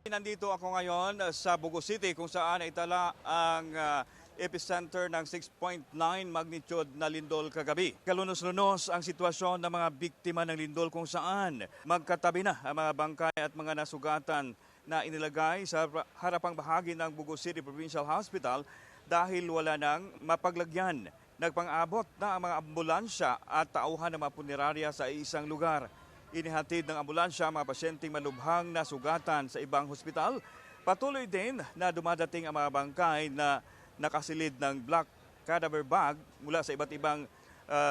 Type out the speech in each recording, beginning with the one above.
Nandito ako ngayon sa Bugo City kung saan itala ang epicenter ng 6.9 magnitude na lindol kagabi. Kalunos-lunos ang sitwasyon ng mga biktima ng lindol kung saan magkatabi na ang mga bangkay at mga nasugatan na inilagay sa harapang bahagi ng Bugo City Provincial Hospital dahil wala nang mapaglagyan. Nagpang-abot na ang mga ambulansya at tauhan ng mga punerarya sa isang lugar. Inihatid ng ambulansya ang mga pasyenteng malubhang na sugatan sa ibang hospital. Patuloy din na dumadating ang mga bangkay na nakasilid ng black cadaver bag mula sa iba't ibang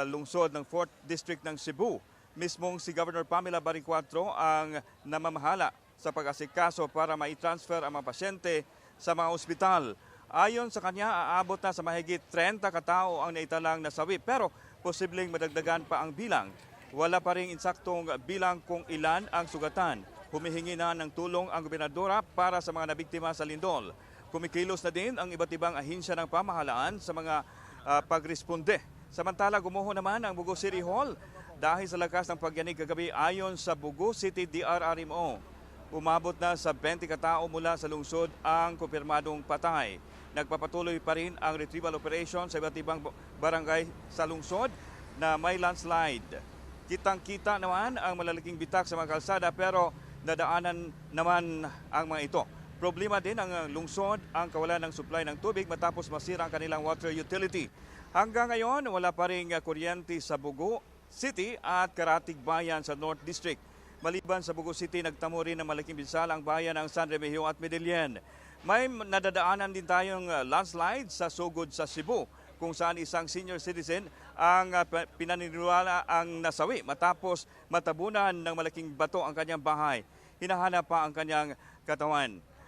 lungsod ng 4th District ng Cebu. Mismong si Governor Pamela Baricuatro ang namamahala sa pag-asikaso para mai-transfer ang mga pasyente sa mga ospital. Ayon sa kanya, aabot na sa mahigit 30 katao ang naitalang nasawi pero posibleng madagdagan pa ang bilang. Wala pa ring insaktong bilang kung ilan ang sugatan. Humihingi na ng tulong ang gobernadora para sa mga nabiktima sa lindol. Kumikilos na din ang iba't ibang ahensya ng pamahalaan sa mga pagresponde. Samantala, gumuho naman ang Bugo City Hall dahil sa lakas ng pagyanig kagabi ayon sa Bugo City DRRMO. Umabot na sa 20 katao mula sa lungsod ang kumpirmadong patay. Nagpapatuloy pa rin ang retrieval operation sa iba't ibang barangay sa lungsod na may landslide. Kitang-kita naman ang malalaking bitak sa mga kalsada pero nadaanan naman ang mga ito. Problema din ang lungsod ang kawalan ng supply ng tubig matapos masira ang kanilang water utility. Hanggang ngayon, wala pa rin kuryente sa Bugo City at Karatig Bayan sa North District. Maliban sa Bugo City, nagtamo rin ng malaking binsala ang bayan ng San Remigio at Medellin. May nadadaanan din tayong landslide sa Sugod sa Cebu, kung saan isang senior citizen ang pinaniniwala ang nasawi matapos matabunan ng malaking bato ang kanyang bahay. Hinahanap pa ang kanyang katawan.